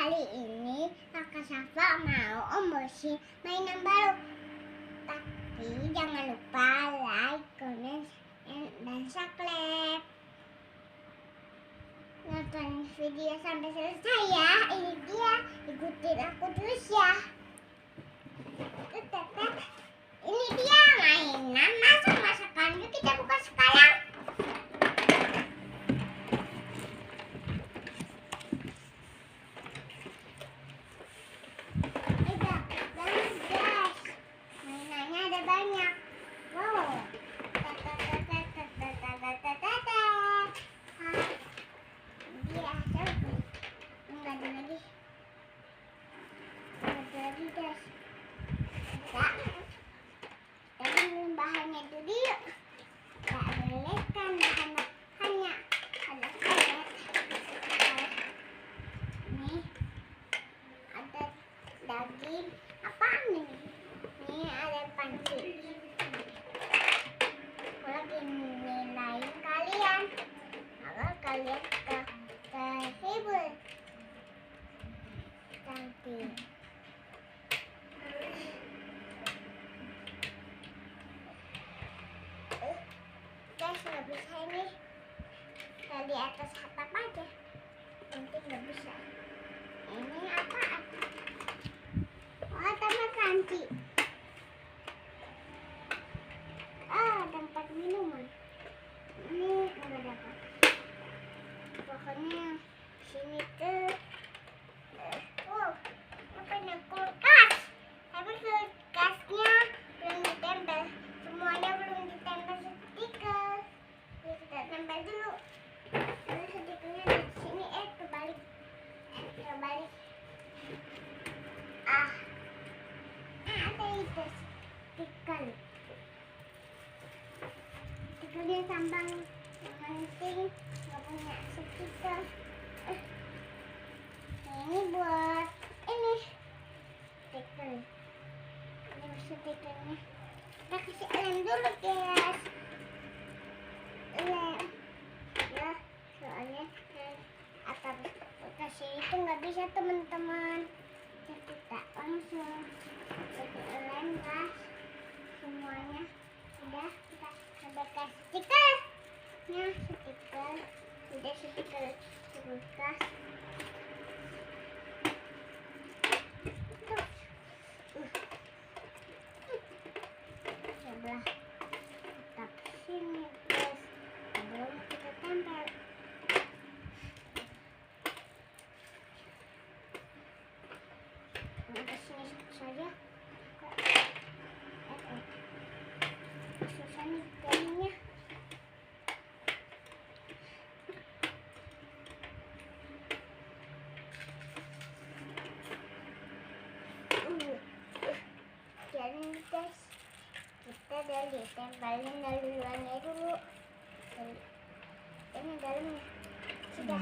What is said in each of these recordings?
Kali ini Kakak Safa mau ombosin mainan baru. Tapi jangan lupa like, comment, dan subscribe. Nonton video sampai selesai ya. Ini dia, ikutin aku terus ya. Ini dia mainan masak-masakan. Yuk kita buka sekarang. Mainannya ada banyak. Wow. Bahannya dulu yuk. Tak boleh kan bahannya ada karet. Nih ada daging. Apaan ini? Nih ada panci. Aku lagi nilaiin kalian agar kalian terhibur. Cantik. Guys, nggak bisa ini. Di atas atap aja. Nanti nggak bisa. Ini apaan? Oh, tambah kanci. Tempat minuman. Ini nggak dapat. Pokoknya sini tuh. Wow, apa ini kulkas? Tapi kulkasnya belum ditempel. Semuanya belum ditempel stiker. Kita tempel dulu. Lalu stikernya di sini. Kebalik. Kebalik. Ada itu stiker. Stikernya sambang penting. Gak punya stiker. Ini buat ini stiker. Ini stikernya. Kita kasih lem dulu guys. Lem ya, soalnya atap kasih itu nggak bisa teman-teman. Kita langsung kasih lem guys. Semuanya udah kita kasih stiker. Nah, stiker udah stiker kulkas. Sebelah atap sini guys. Belum kita tempel. Ke sini saja. Susah nih gamenya. Jadi guys, kita udah ditempelin dari luarnya dulu. Ini dalamnya sudah.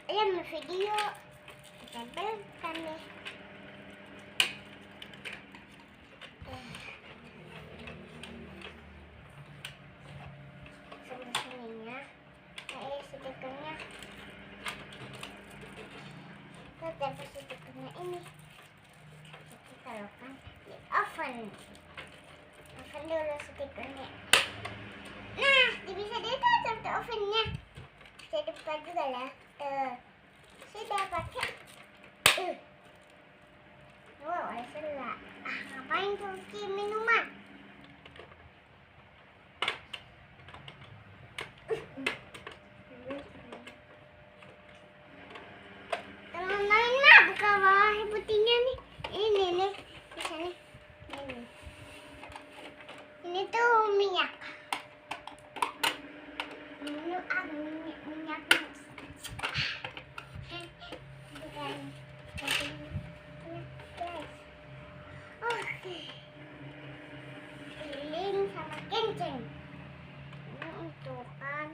Ayo video tempelkan nih. Sebelah sininya stikernya. Kita tempel stikernya ini. Kita taruhkan di oven. Oven dulu stikernya. Nah, bisa ditutup tuh ovennya. Bisa dibuka juga lah. Sudah pakai. Wow, ada selak. Ngapain cuci minuman? Teman-teman lah, buka bawah putihnya nih. Ini nih, bisa nih. Ini tuh minyak. Minyak. Keliling sama kenceng. Ini untuk kan.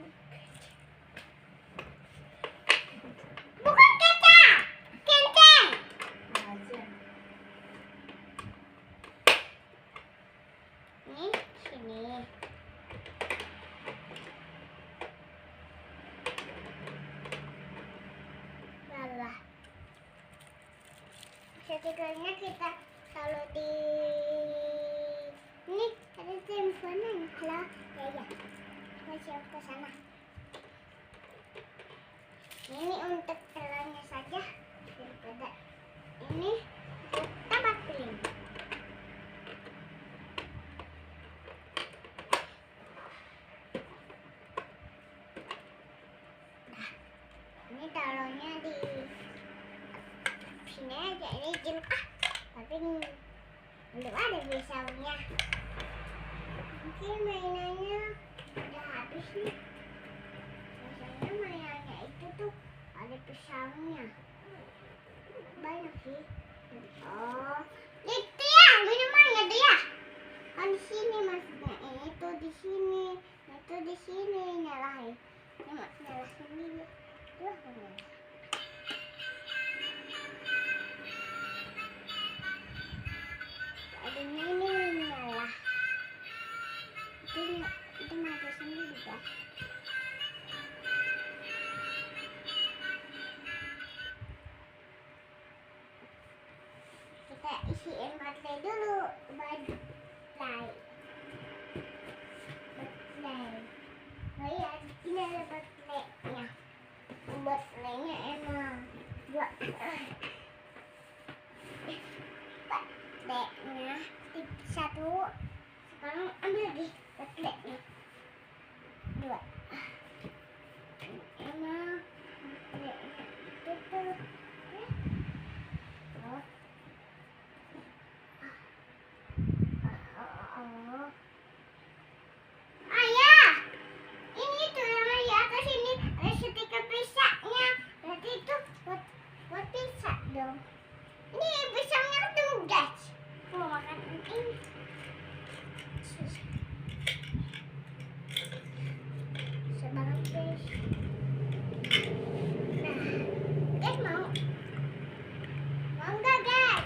Bukan kecap, kenceng. Ini sini. stikernya kita taruh di ini. Ada teleponan. Halo, ya, masih ke sana. Ini untuk telurnya saja, daripada ini kita batin. Ini taruhnya di sini aja, ini jeruk tapi belum ada pisaunya. Mungkin mainannya udah habis nih. Biasanya mainannya itu tuh ada pisaunya. Banyak sih. Oh, itu ya minumannya tuh ya. Kan di sini maksudnya, ini tuh di sini, itu di sini nyalahin. Ini nyala sendiri. Tuh nyala. Adanya ini nyala. Itu mati sendiri guys. Kita isiin baterai dulu. Baterai. Oh iya, ini ada baterainya. Baterainya emang baterainya satu. Sekarang ambil lagi baterainya dua. Emang baterainya itu tuh ayah, ini tuh yang di atas ini ada stiker pisaknya. Berarti itu buat pisak dong. Ini pisangnya ketemu guys. Mau makan ini. Sebanget guys. Nah, guys mau nggak guys?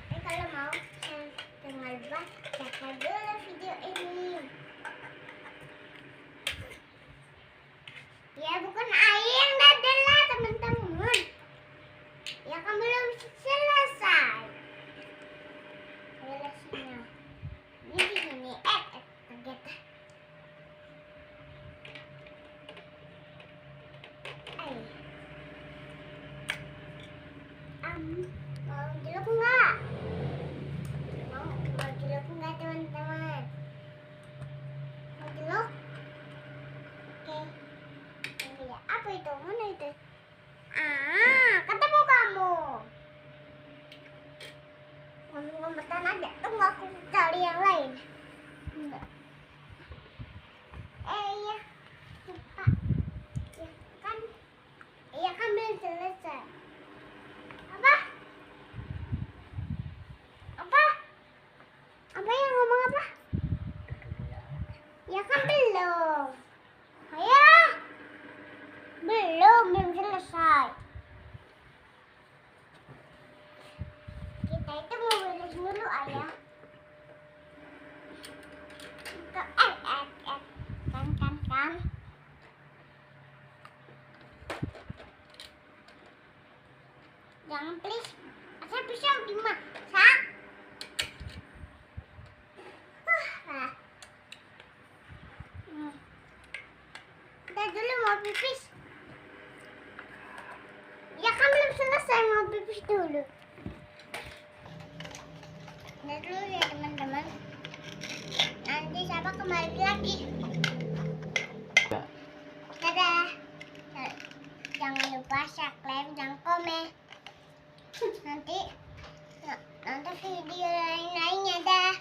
Tapi kalau mau jangan lupa like dulu video ini. Ya bukan ayah yang dadel lah teman-teman. Ya kan belum selesai. Relasinya. Ini di sini. Kaget. Mau jeruk enggak? Mau jeruk enggak teman-teman? Mau jeruk? Oke. Ya, apa itu? Mana itu? Ketemu kamu. Ngomong-ngomong aja. Tunggu aku cari yang lain. Enggak. Iya. Lupa. Ya kan belum selesai. Apa? Apa yang ngomong apa? Ya kan belum. Ayah. Belum selesai. Kita itu mau beres dulu ayah. Kan. Jangan please. Saya pisau dimasak. Kita dulu mau pipis. Ya kan belum selesai, mau pipis dulu. Udah dulu ya teman-teman. Nanti siapa kembali lagi. Dadah. Jangan lupa subscribe dan komen. Nanti video lain-lainnya dah.